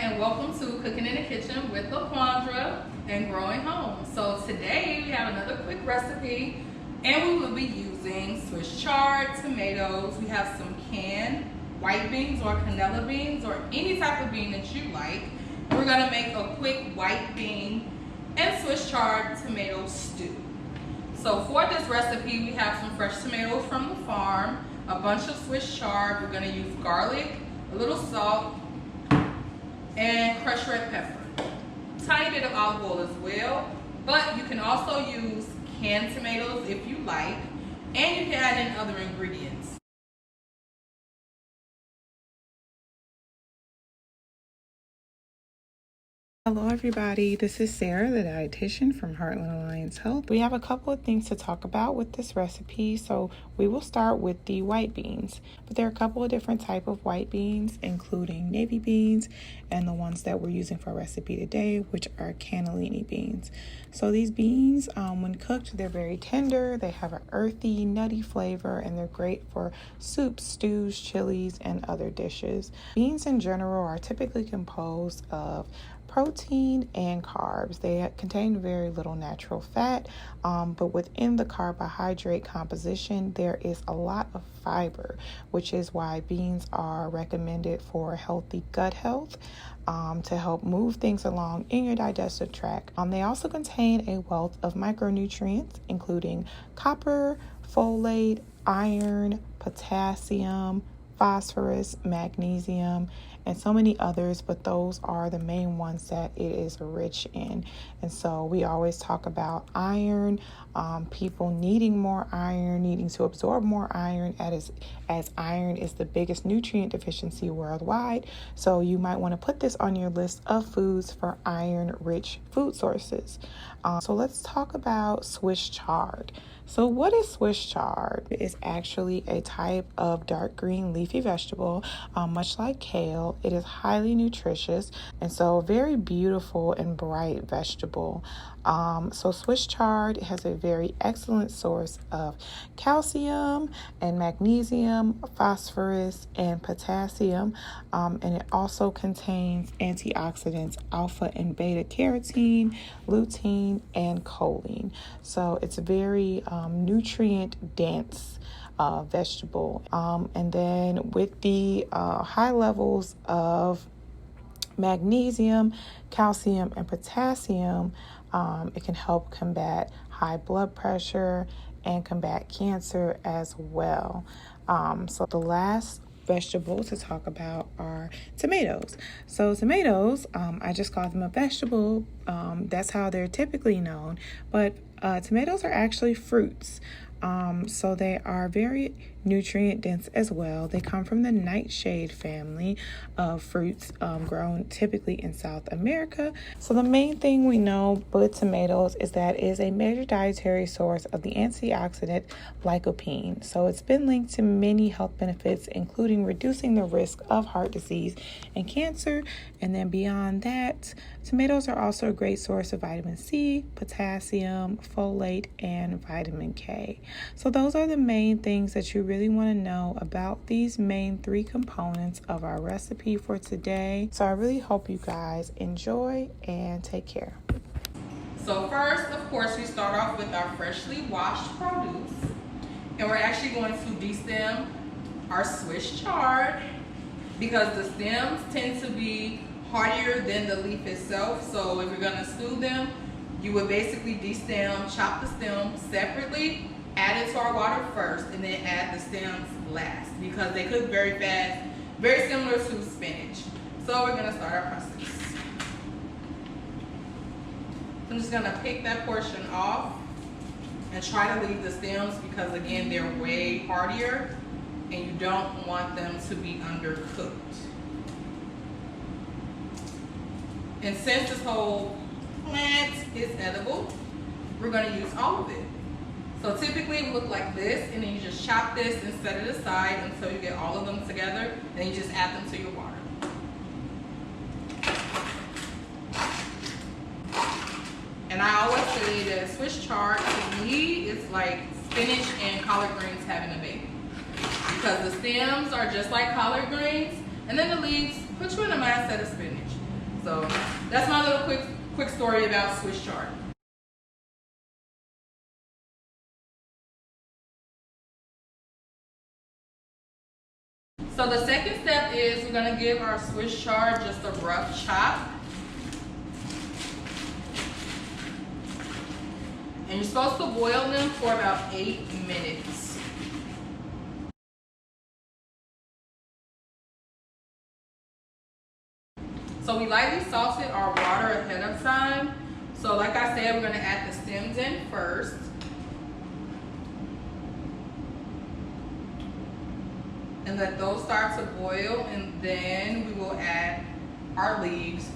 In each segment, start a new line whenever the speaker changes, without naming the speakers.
and welcome to Cooking in the Kitchen with LaQuandra and Growing Home. So today we have another quick recipe and we will be using Swiss Chard tomatoes. We have some canned white beans or canola beans or any type of bean that you like. We're gonna make a quick white bean and Swiss Chard tomato stew. So for this recipe, we have some fresh tomatoes from the farm, a bunch of Swiss Chard. We're gonna use garlic, a little salt, and crushed red pepper. Tiny bit of olive oil as well, but you can also use canned tomatoes if you like, and you can add in other ingredients.
Hello everybody, this is Sarah, the dietitian from Heartland Alliance Health. We have a couple of things to talk about with this recipe, so we will start with the white beans. But there are a couple of different types of white beans, including navy beans and the ones that we're using for our recipe today, which are cannellini beans. So these beans, when cooked, they're very tender, they have an earthy, nutty flavor, and they're great for soups, stews, chilies, and other dishes. Beans in general are typically composed of protein and carbs. They contain very little natural fat, but within the carbohydrate composition, there is a lot of fiber, which is why beans are recommended for healthy gut health, to help move things along in your digestive tract. They also contain a wealth of micronutrients, including copper, folate, iron, potassium, phosphorus, magnesium, and so many others, but those are the main ones that it is rich in. And so we always talk about iron, people needing more iron, needing to absorb more iron, as iron is the biggest nutrient deficiency worldwide. So you might want to put this on your list of foods for iron-rich food sources. So let's talk about Swiss chard. So what is Swiss chard? It is actually a type of dark green leafy vegetable, much like kale. It is highly nutritious and so very beautiful and bright vegetable. So Swiss chard has a very excellent source of calcium and magnesium, phosphorus, and potassium, and it also contains antioxidants alpha and beta carotene, lutein, and choline. So it's a very nutrient dense vegetable, and then with the high levels of magnesium, calcium, and potassium, it can help combat high blood pressure and combat cancer as well. So the last vegetable to talk about are tomatoes. So tomatoes, I just call them a vegetable. That's how they're typically known, but tomatoes are actually fruits. So they are very nutrient dense as well. They come from the nightshade family of fruits grown typically in South America. So the main thing we know with tomatoes is that it is a major dietary source of the antioxidant lycopene. So it's been linked to many health benefits, including reducing the risk of heart disease and cancer. And then beyond that, tomatoes are also a great source of vitamin C, potassium, folate, and vitamin K. So those are the main things that you really want to know about these main three components of our recipe for today. So I really hope you guys enjoy and take care.
So first, of course, we start off with our freshly washed produce, and we're actually going to destem our Swiss chard because the stems tend to be hardier than the leaf itself. So if you're going to stew them, you would basically destem, chop the stem separately, add it to our water first, and then add the stems last because they cook very fast, very similar to spinach. So we're gonna start our process. I'm just gonna pick that portion off and try to leave the stems because again, they're way hardier and you don't want them to be undercooked. And since this whole plant is edible, we're gonna use all of it. So typically it would look like this, and then you just chop this and set it aside until you get all of them together, and then you just add them to your water. And I always say that Swiss chard to me is like spinach and collard greens having a baby. Because the stems are just like collard greens, and then the leaves put you in the mindset of spinach. So that's my little quick story about Swiss chard. So the second step is we're gonna give our Swiss chard just a rough chop. And you're supposed to boil them for about 8 minutes. So we lightly salted our water ahead of time. So like I said, we're gonna add the stems in first. And let those start to boil, and then we will add our leaves.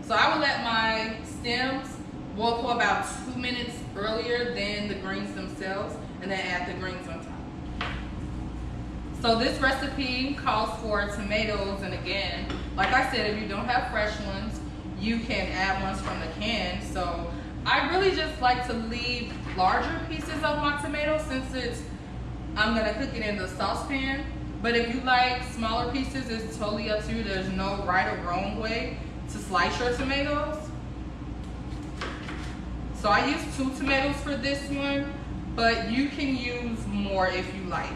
So I will let my stems boil for about 2 minutes earlier than the greens themselves, and then add the greens on top. So this recipe calls for tomatoes, and again, like I said, if you don't have fresh ones, you can add ones from the can. So I really just like to leave larger pieces of my tomatoes since I'm gonna cook it in the saucepan. But if you like smaller pieces, it's totally up to you. There's no right or wrong way to slice your tomatoes. So I used 2 tomatoes for this one, but you can use more if you like.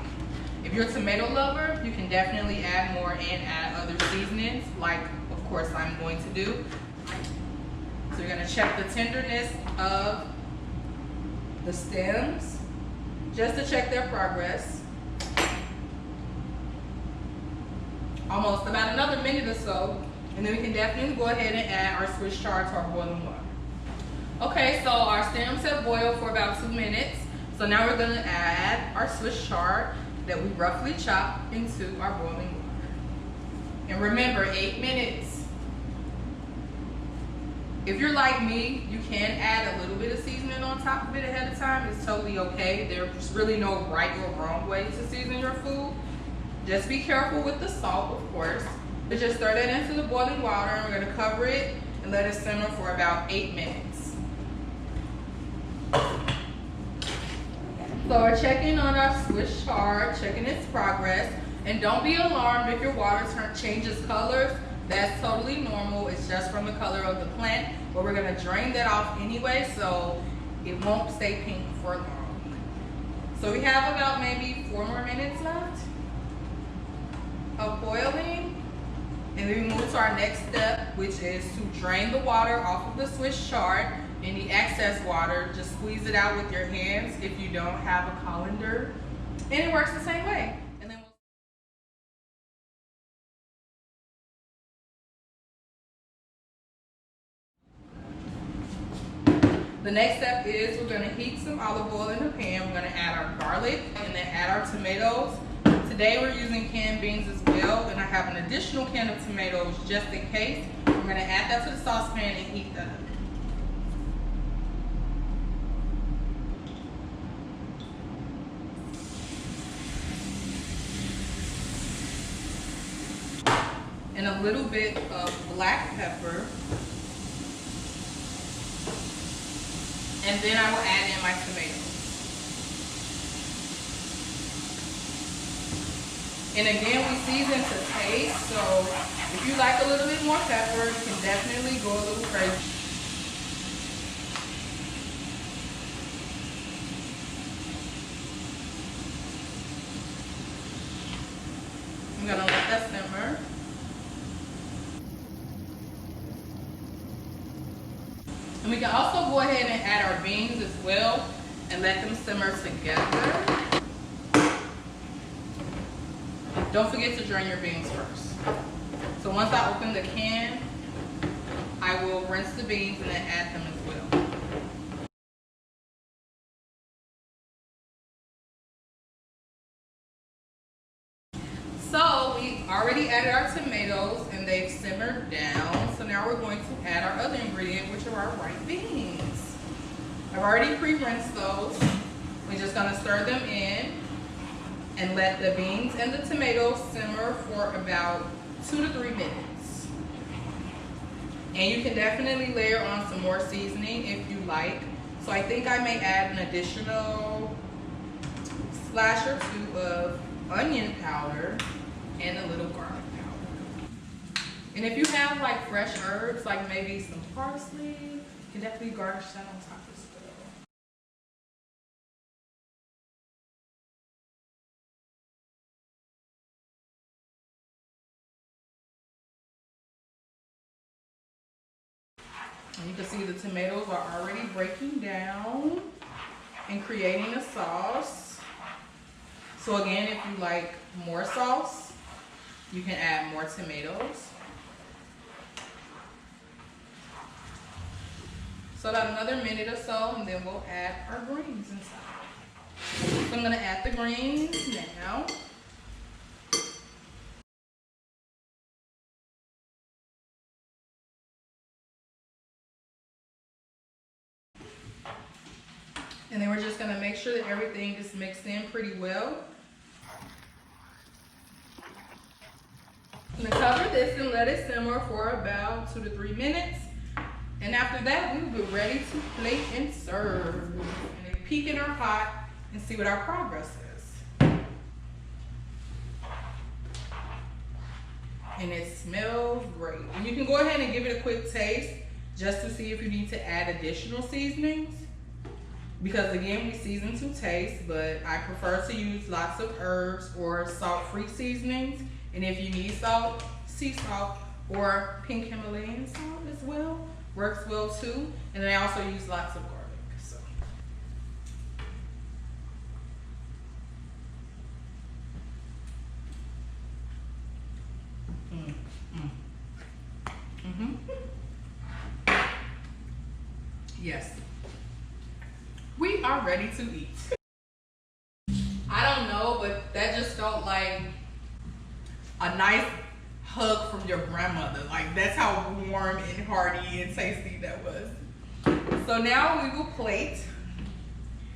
If you're a tomato lover, you can definitely add more and add other seasonings, like of course I'm going to do. So you're gonna check the tenderness of the stems, just to check their progress. Almost about another minute or so, and then we can definitely go ahead and add our Swiss chard to our boiling water. Okay, so our stems have boiled for about 2 minutes. So now we're gonna add our Swiss chard that we roughly chopped into our boiling water. And remember, 8 minutes. If you're like me, you can add a little bit of seasoning on top of it ahead of time. It's totally okay. There's really no right or wrong way to season your food. Just be careful with the salt, of course. But just stir that into the boiling water, and we're gonna cover it and let it simmer for about 8 minutes. So we're checking on our Swiss chard, checking its progress. And don't be alarmed if your water changes colors. That's totally normal. It's just from the color of the plant. But we're gonna drain that off anyway, so it won't stay pink for long. So we have about maybe 4 more minutes left of boiling. And then we move to our next step, which is to drain the water off of the Swiss chard. Any excess water, just squeeze it out with your hands if you don't have a colander. And it works the same way. And then the next step is we're gonna heat some olive oil in the pan. We're gonna add our garlic and then add our tomatoes. Today we're using canned beans as well, and I have an additional can of tomatoes just in case. We're gonna add that to the saucepan and heat that up. And a little bit of black pepper. And then I will add in my tomatoes. And again, we season to taste, so if you like a little bit more pepper, you can definitely go a little crazy. I'm gonna let that simmer. And we can also go ahead and add our beans as well and let them simmer together. Don't forget to drain your beans first. So once I open the can, I will rinse the beans and then add them as well. So we already added our tomatoes and they've simmered down. So now we're going to add our other ingredient, which are our white beans. I've already pre-rinsed those. We're just gonna stir them in and let the beans and the tomatoes simmer for about 2 to 3 minutes. And you can definitely layer on some more seasoning if you like. So I think I may add an additional splash or 2 of onion powder and a little garlic powder. And if you have like fresh herbs, like maybe some parsley, you can definitely garnish that on top as well. And you can see the tomatoes are already breaking down and creating a sauce. So again, if you like more sauce, you can add more tomatoes. So about another minute or so, and then we'll add our greens inside. So I'm gonna add the greens now. And then we're just gonna make sure that everything is mixed in pretty well. I'm gonna cover this and let it simmer for about 2 to 3 minutes. And after that, we will be ready to plate and serve. And then peek in our pot and see what our progress is. And it smells great. And you can go ahead and give it a quick taste just to see if you need to add additional seasonings. Because again, we season to taste, but I prefer to use lots of herbs or salt-free seasonings. And if you need salt, sea salt or pink Himalayan salt as well works well too. And then I also use lots of garlic. So. Yes. We are ready to eat. I don't know, but that just felt like a nice hug from your grandmother. Like, that's how warm and hearty and tasty that was. So now we will plate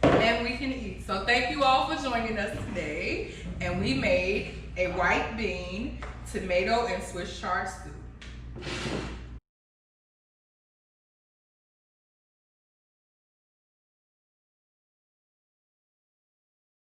and we can eat. So thank you all for joining us today. And we made a white bean, tomato, and Swiss chard stew.